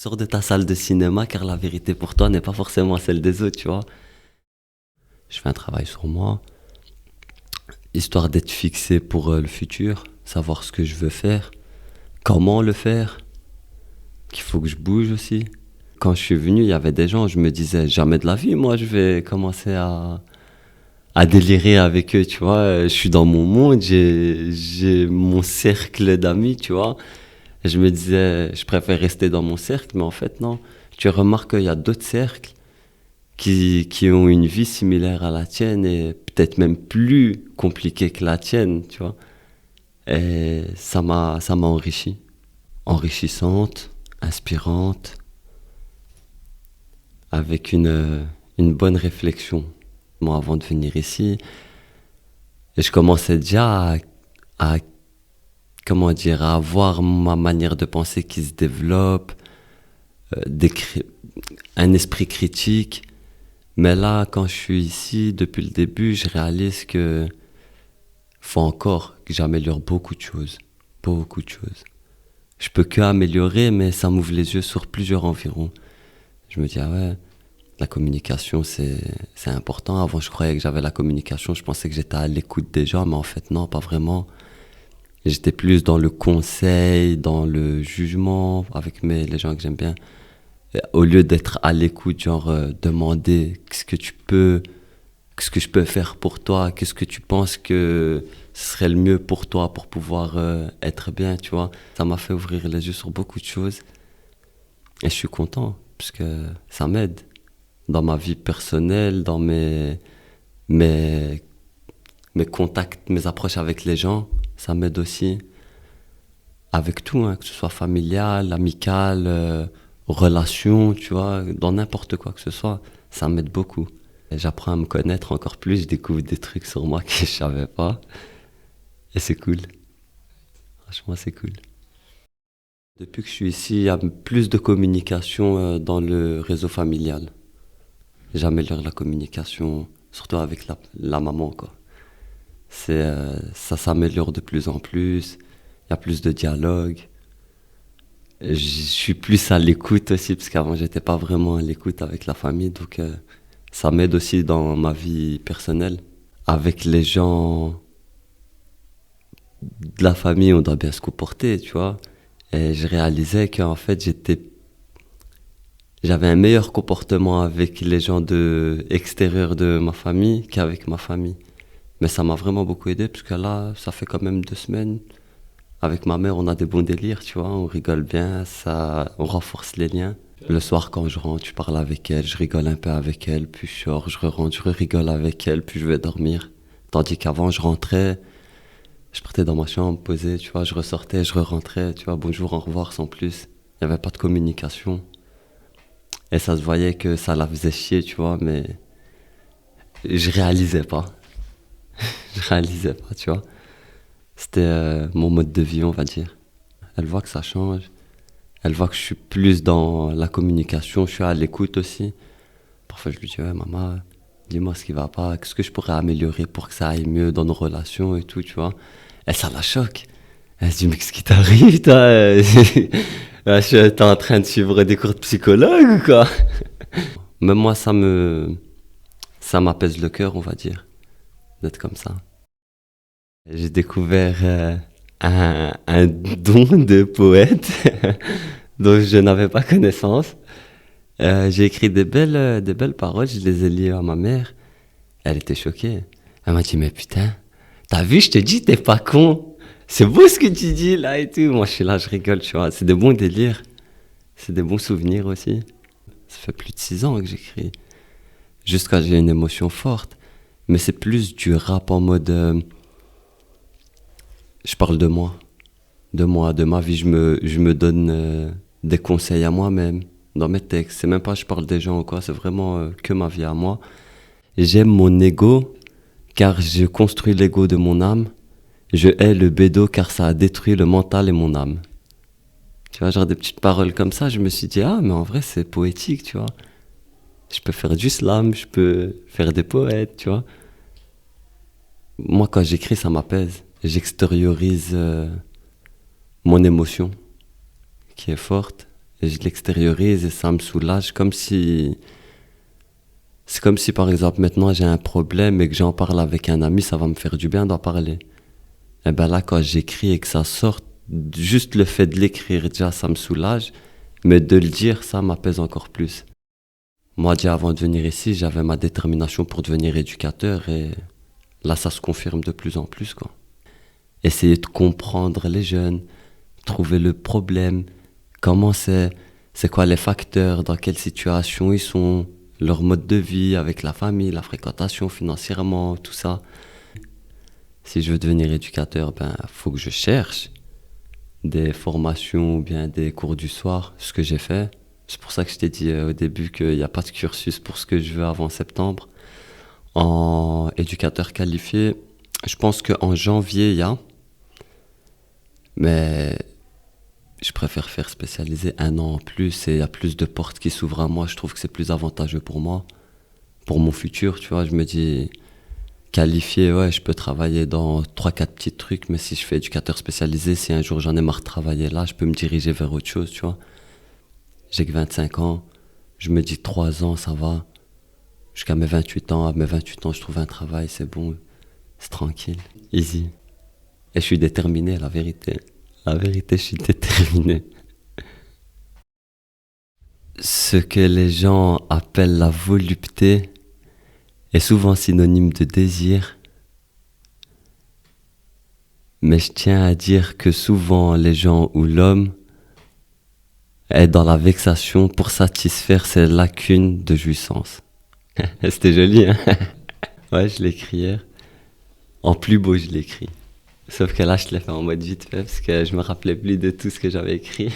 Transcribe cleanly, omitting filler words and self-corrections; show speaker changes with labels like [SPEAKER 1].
[SPEAKER 1] Sors de ta salle de cinéma car la vérité pour toi n'est pas forcément celle des autres, tu vois. Je fais un travail sur moi, histoire d'être fixé pour le futur, savoir ce que je veux faire, comment le faire, qu'il faut que je bouge aussi. Quand je suis venu, il y avait des gens, je me disais, jamais de la vie, moi je vais commencer à délirer avec eux, tu vois. Je suis dans mon monde, j'ai mon cercle d'amis, tu vois. Et je me disais, je préfère rester dans mon cercle, mais en fait, non. Tu remarques qu'il y a d'autres cercles qui ont une vie similaire à la tienne et peut-être même plus compliquée que la tienne, tu vois. Et ça m'a enrichi. Enrichissante, inspirante, avec une bonne réflexion. Moi, avant de venir ici, et je commençais déjà à, comment dire, à avoir ma manière de penser qui se développe, d'écrire, un esprit critique. Mais là, quand je suis ici, depuis le début, je réalise que faut encore que j'améliore beaucoup de choses. Beaucoup de choses. Je peux que améliorer, mais ça m'ouvre les yeux sur plusieurs environs. Je me dis, ah ouais, la communication, c'est important. Avant, je croyais que j'avais la communication, je pensais que j'étais à l'écoute des gens, mais en fait, non, pas vraiment. J'étais plus dans le conseil, dans le jugement, avec les gens que j'aime bien. Et au lieu d'être à l'écoute, genre, demander qu'est-ce que je peux faire pour toi, qu'est-ce que tu penses que ce serait le mieux pour toi pour pouvoir être bien, tu vois. Ça m'a fait ouvrir les yeux sur beaucoup de choses. Et je suis content, parce que ça m'aide dans ma vie personnelle, dans mes, mes contacts, mes approches avec les gens. Ça m'aide aussi avec tout, hein, que ce soit familial, amical, relation, tu vois, dans n'importe quoi que ce soit. Ça m'aide beaucoup. Et j'apprends à me connaître encore plus, je découvre des trucs sur moi que je savais pas. Et c'est cool. Franchement, c'est cool. Depuis que je suis ici, il y a plus de communication dans le réseau familial. J'améliore la communication, surtout avec la maman, quoi. Ça s'améliore de plus en plus. Il y a plus de dialogue. Je suis plus à l'écoute aussi, parce qu'avant, j'étais pas vraiment à l'écoute avec la famille. Donc, ça m'aide aussi dans ma vie personnelle. Avec les gens de la famille, on doit bien se comporter, tu vois. Et je réalisais qu'en fait, j'avais un meilleur comportement avec les gens extérieurs de ma famille qu'avec ma famille. Mais ça m'a vraiment beaucoup aidé, parce que là, ça fait quand même 2 semaines. Avec ma mère, on a des bons délires, tu vois, on rigole bien, on renforce les liens. Le soir, quand je rentre, je parle avec elle, je rigole un peu avec elle, puis je sors, je rentre, je rigole avec elle, puis je vais dormir. Tandis qu'avant, je rentrais, je partais dans ma chambre, posé, tu vois, je ressortais, je rentrais, tu vois, bonjour, au revoir, sans plus. Il n'y avait pas de communication. Et ça se voyait que ça la faisait chier, tu vois, mais je réalisais pas. Je réalisais pas, tu vois. C'était mon mode de vie, on va dire. Elle voit que ça change. Elle voit que je suis plus dans la communication, je suis à l'écoute aussi. Parfois, je lui dis, ouais, maman, dis-moi ce qui va pas, qu'est-ce que je pourrais améliorer pour que ça aille mieux dans nos relations et tout, tu vois. Et ça la choque. Elle se dit, mais qu'est-ce qui t'arrive, toi? T'es en train de suivre des cours de psychologue ou quoi? Même moi, ça m'apaise le cœur, on va dire, d'être comme ça. J'ai découvert un don de poète dont je n'avais pas connaissance. J'ai écrit des belles paroles, je les ai liées à ma mère. Elle était choquée. Elle m'a dit, mais putain, t'as vu, je te dis, t'es pas con. C'est beau ce que tu dis là et tout. Moi, je suis là, je rigole, tu vois. C'est des bons délires. C'est des bons souvenirs aussi. Ça fait plus de 6 ans que j'écris. Juste quand j'ai une émotion forte. Mais c'est plus du rap en mode... je parle de moi. De moi, de ma vie. Je me donne des conseils à moi-même dans mes textes. C'est même pas je parle des gens ou quoi. C'est vraiment que ma vie à moi. J'aime mon ego car je construis l'ego de mon âme. Je hais le bédo car ça a détruit le mental et mon âme. Tu vois, genre des petites paroles comme ça, je me suis dit, ah, mais en vrai, c'est poétique, tu vois. Je peux faire du slam, je peux faire des poètes, tu vois. Moi, quand j'écris, ça m'apaise. J'extériorise mon émotion, qui est forte. Et je l'extériorise et ça me soulage c'est comme si par exemple maintenant j'ai un problème et que j'en parle avec un ami, ça va me faire du bien d'en parler. Et ben là, quand j'écris et que ça sort, juste le fait de l'écrire déjà, ça me soulage. Mais de le dire, ça m'apaise encore plus. Moi, déjà avant de venir ici, j'avais ma détermination pour devenir éducateur et là, ça se confirme de plus en plus, quoi. Essayer de comprendre les jeunes, trouver le problème, comment c'est quoi les facteurs, dans quelle situation ils sont, leur mode de vie avec la famille, la fréquentation financièrement, tout ça. Si je veux devenir éducateur, ben, faut que je cherche des formations ou bien des cours du soir, ce que j'ai fait. C'est pour ça que je t'ai dit au début qu'il n'y a pas de cursus pour ce que je veux avant septembre. En éducateur qualifié, je pense qu'en janvier, il y a, mais je préfère faire spécialiser un an en plus et il y a plus de portes qui s'ouvrent à moi. Je trouve que c'est plus avantageux pour moi, pour mon futur, tu vois. Je me dis, qualifié, ouais, je peux travailler dans trois quatre petits trucs, mais si je fais éducateur spécialisé, si un jour j'en ai marre de travailler là, je peux me diriger vers autre chose, tu vois. J'ai que 25 ans, je me dis 3 ans, ça va. Jusqu'à mes 28 ans, à mes 28 ans, je trouve un travail, c'est bon, c'est tranquille, easy. Et je suis déterminé, la vérité. La vérité, je suis déterminé. Ce que les gens appellent la volupté est souvent synonyme de désir, mais je tiens à dire que souvent les gens ou l'homme est dans la vexation pour satisfaire ses lacunes de jouissance. C'était joli, hein? Ouais, je l'ai écrit hier. En plus beau, je l'ai écrit. Sauf que là, je l'ai fait en mode vite fait parce que je me rappelais plus de tout ce que j'avais écrit.